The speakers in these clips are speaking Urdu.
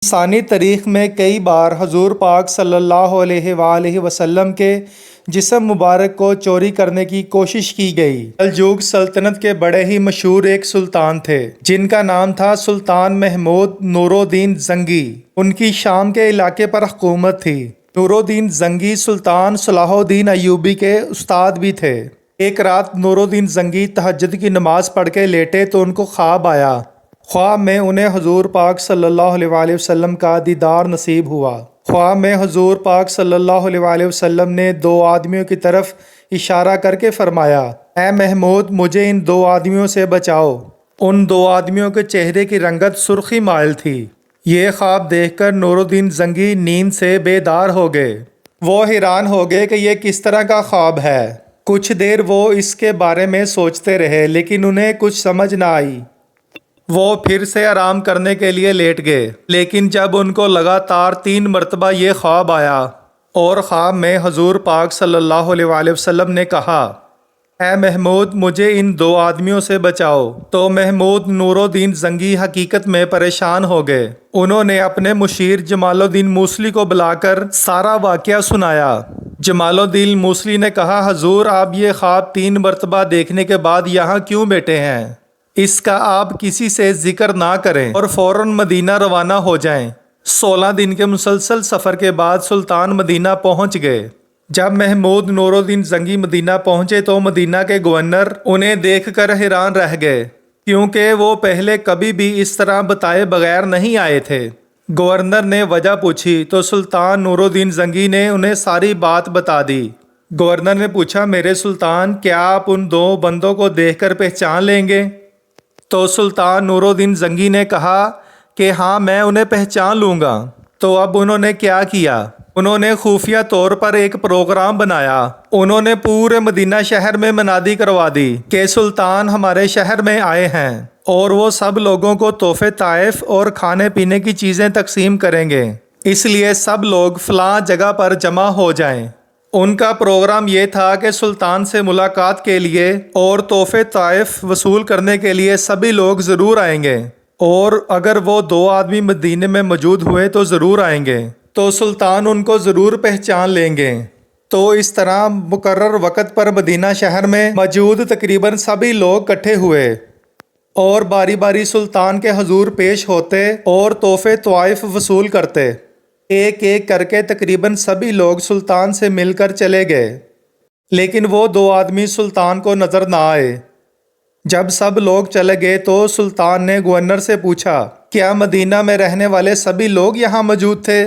انسانی تاریخ میں کئی بار حضور پاک صلی اللہ علیہ وآلہ وسلم کے جسم مبارک کو چوری کرنے کی کوشش کی گئی۔ سلجوق سلطنت کے بڑے ہی مشہور ایک سلطان تھے جن کا نام تھا سلطان محمود نور الدین زنگی۔ ان کی شام کے علاقے پر حکومت تھی۔ نور الدین زنگی سلطان صلاح الدین ایوبی کے استاد بھی تھے۔ ایک رات نور الدین زنگی تہجد کی نماز پڑھ کے لیٹے تو ان کو خواب آیا۔ خواب میں انہیں حضور پاک صلی اللہ علیہ وآلہ وسلم کا دیدار نصیب ہوا۔ خواب میں حضور پاک صلی اللہ علیہ وآلہ وسلم نے دو آدمیوں کی طرف اشارہ کر کے فرمایا، اے محمود مجھے ان دو آدمیوں سے بچاؤ۔ ان دو آدمیوں کے چہرے کی رنگت سرخی مائل تھی۔ یہ خواب دیکھ کر نور الدین زنگی نیند سے بیدار ہو گئے۔ وہ حیران ہو گئے کہ یہ کس طرح کا خواب ہے۔ کچھ دیر وہ اس کے بارے میں سوچتے رہے لیکن انہیں کچھ سمجھ نہ آئی۔ وہ پھر سے آرام کرنے کے لیے لیٹ گئے، لیکن جب ان کو لگاتار 3 مرتبہ یہ خواب آیا اور خواب میں حضور پاک صلی اللہ علیہ وآلہ وسلم نے کہا، اے محمود مجھے ان دو آدمیوں سے بچاؤ، تو محمود نور الدین زنگی حقیقت میں پریشان ہو گئے۔ انہوں نے اپنے مشیر جمال الدین موصلی کو بلا کر سارا واقعہ سنایا۔ جمال الدین موصلی نے کہا، حضور آپ یہ خواب 3 مرتبہ دیکھنے کے بعد یہاں کیوں بیٹھے ہیں؟ اس کا آپ کسی سے ذکر نہ کریں اور فوراً مدینہ روانہ ہو جائیں۔ 16 دن کے مسلسل سفر کے بعد سلطان مدینہ پہنچ گئے۔ جب محمود نور الدین زنگی مدینہ پہنچے تو مدینہ کے گورنر انہیں دیکھ کر حیران رہ گئے، کیونکہ وہ پہلے کبھی بھی اس طرح بتائے بغیر نہیں آئے تھے۔ گورنر نے وجہ پوچھی تو سلطان نور الدین زنگی نے انہیں ساری بات بتا دی۔ گورنر نے پوچھا، میرے سلطان کیا آپ ان دو بندوں کو دیکھ کر پہچان لیں گے؟ تو سلطان نور الدین زنگی نے کہا کہ ہاں میں انہیں پہچان لوں گا۔ تو اب انہوں نے کیا کیا؟ انہوں نے خفیہ طور پر ایک پروگرام بنایا۔ انہوں نے پورے مدینہ شہر میں منادی کروا دی کہ سلطان ہمارے شہر میں آئے ہیں اور وہ سب لوگوں کو تحفے طائف اور کھانے پینے کی چیزیں تقسیم کریں گے، اس لیے سب لوگ فلاں جگہ پر جمع ہو جائیں۔ ان کا پروگرام یہ تھا کہ سلطان سے ملاقات کے لیے اور تحفے طائف وصول کرنے کے لیے سبھی لوگ ضرور آئیں گے، اور اگر وہ 2 آدمی مدینے میں موجود ہوئے تو ضرور آئیں گے، تو سلطان ان کو ضرور پہچان لیں گے۔ تو اس طرح مقرر وقت پر مدینہ شہر میں موجود تقریباً سبھی لوگ اکٹھے ہوئے اور باری باری سلطان کے حضور پیش ہوتے اور تحفے طائف وصول کرتے۔ ایک ایک کر کے تقریباً سبھی لوگ سلطان سے مل کر چلے گئے، لیکن وہ 2 آدمی سلطان کو نظر نہ آئے۔ جب سب لوگ چلے گئے تو سلطان نے گورنر سے پوچھا، کیا مدینہ میں رہنے والے سبھی لوگ یہاں موجود تھے؟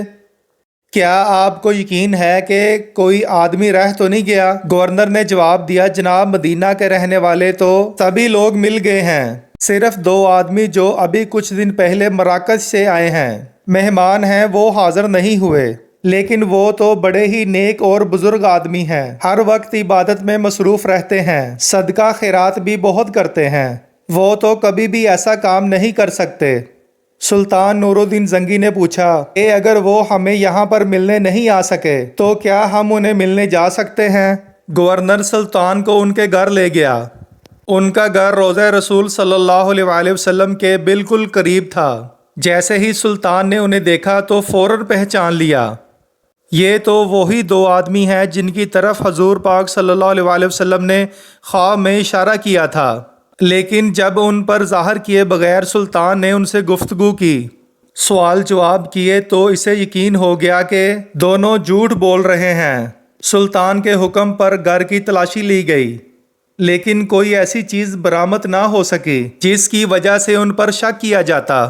کیا آپ کو یقین ہے کہ کوئی آدمی رہ تو نہیں گیا؟ گورنر نے جواب دیا، جناب مدینہ کے رہنے والے تو سبھی لوگ مل گئے ہیں، صرف 2 آدمی جو ابھی کچھ دن پہلے مراکش سے آئے ہیں مہمان ہیں وہ حاضر نہیں ہوئے، لیکن وہ تو بڑے ہی نیک اور بزرگ آدمی ہیں، ہر وقت عبادت میں مصروف رہتے ہیں، صدقہ خیرات بھی بہت کرتے ہیں، وہ تو کبھی بھی ایسا کام نہیں کر سکتے۔ سلطان نور الدین زنگی نے پوچھا کہ اگر وہ ہمیں یہاں پر ملنے نہیں آ سکے تو کیا ہم انہیں ملنے جا سکتے ہیں؟ گورنر سلطان کو ان کے گھر لے گیا۔ ان کا گھر روضہ رسول صلی اللہ علیہ وآلہ وسلم کے بالکل قریب تھا۔ جیسے ہی سلطان نے انہیں دیکھا تو فوراً پہچان لیا، یہ تو وہی 2 آدمی ہیں جن کی طرف حضور پاک صلی اللہ علیہ وآلہ وسلم نے خواب میں اشارہ کیا تھا۔ لیکن جب ان پر ظاہر کیے بغیر سلطان نے ان سے گفتگو کی، سوال جواب کیے، تو اسے یقین ہو گیا کہ دونوں جھوٹ بول رہے ہیں۔ سلطان کے حکم پر گھر کی تلاشی لی گئی، لیکن کوئی ایسی چیز برآمد نہ ہو سکی جس کی وجہ سے ان پر شک کیا جاتا،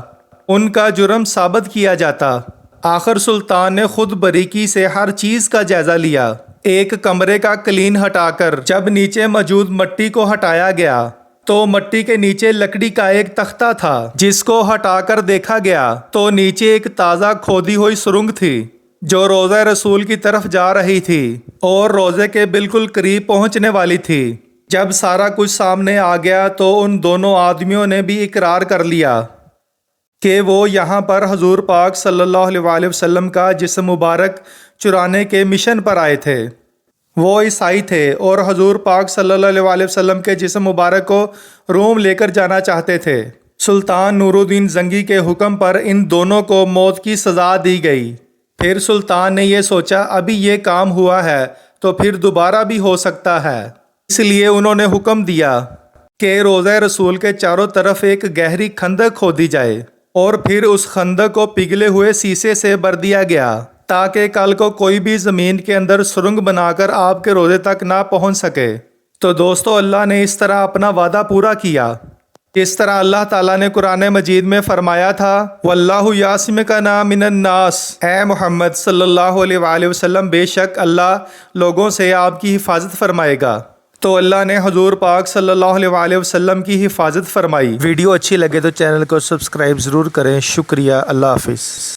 ان کا جرم ثابت کیا جاتا۔ آخر سلطان نے خود باریکی سے ہر چیز کا جائزہ لیا۔ ایک کمرے کا کلین ہٹا کر جب نیچے موجود مٹی کو ہٹایا گیا تو مٹی کے نیچے لکڑی کا ایک تختہ تھا، جس کو ہٹا کر دیکھا گیا تو نیچے ایک تازہ کھودی ہوئی سرنگ تھی جو روضہ رسول کی طرف جا رہی تھی اور روضے کے بالکل قریب پہنچنے والی تھی۔ جب سارا کچھ سامنے آ گیا تو ان دونوں آدمیوں نے بھی اقرار کر لیا کہ وہ یہاں پر حضور پاک صلی اللہ علیہ وآلہ وسلم کا جسم مبارک چرانے کے مشن پر آئے تھے۔ وہ عیسائی تھے اور حضور پاک صلی اللہ علیہ وآلہ وسلم کے جسم مبارک کو روم لے کر جانا چاہتے تھے۔ سلطان نور الدین زنگی کے حکم پر ان دونوں کو موت کی سزا دی گئی۔ پھر سلطان نے یہ سوچا ابھی یہ کام ہوا ہے تو پھر دوبارہ بھی ہو سکتا ہے، اس لیے انہوں نے حکم دیا کہ روضہ رسول کے چاروں طرف ایک گہری خندق کھودی جائے اور پھر اس خندق کو پگھلے ہوئے سیسے سے بھر دیا گیا تاکہ کل کو کوئی بھی زمین کے اندر سرنگ بنا کر آپ کے روضے تک نہ پہنچ سکے۔ تو دوستو، اللہ نے اس طرح اپنا وعدہ پورا کیا۔ اس طرح اللہ تعالیٰ نے قرآن مجید میں فرمایا تھا وَاللَّهُ يَعْصِمُكَ مِنَ النَّاسِ، اے محمد صلی اللہ علیہ وآلہ وسلم، بے شک اللہ لوگوں سے آپ کی حفاظت فرمائے گا۔ تو اللہ نے حضور پاک صلی اللہ علیہ وآلہ وسلم کی حفاظت فرمائی۔ ویڈیو اچھی لگے تو چینل کو سبسکرائب ضرور کریں۔ شکریہ، اللہ حافظ۔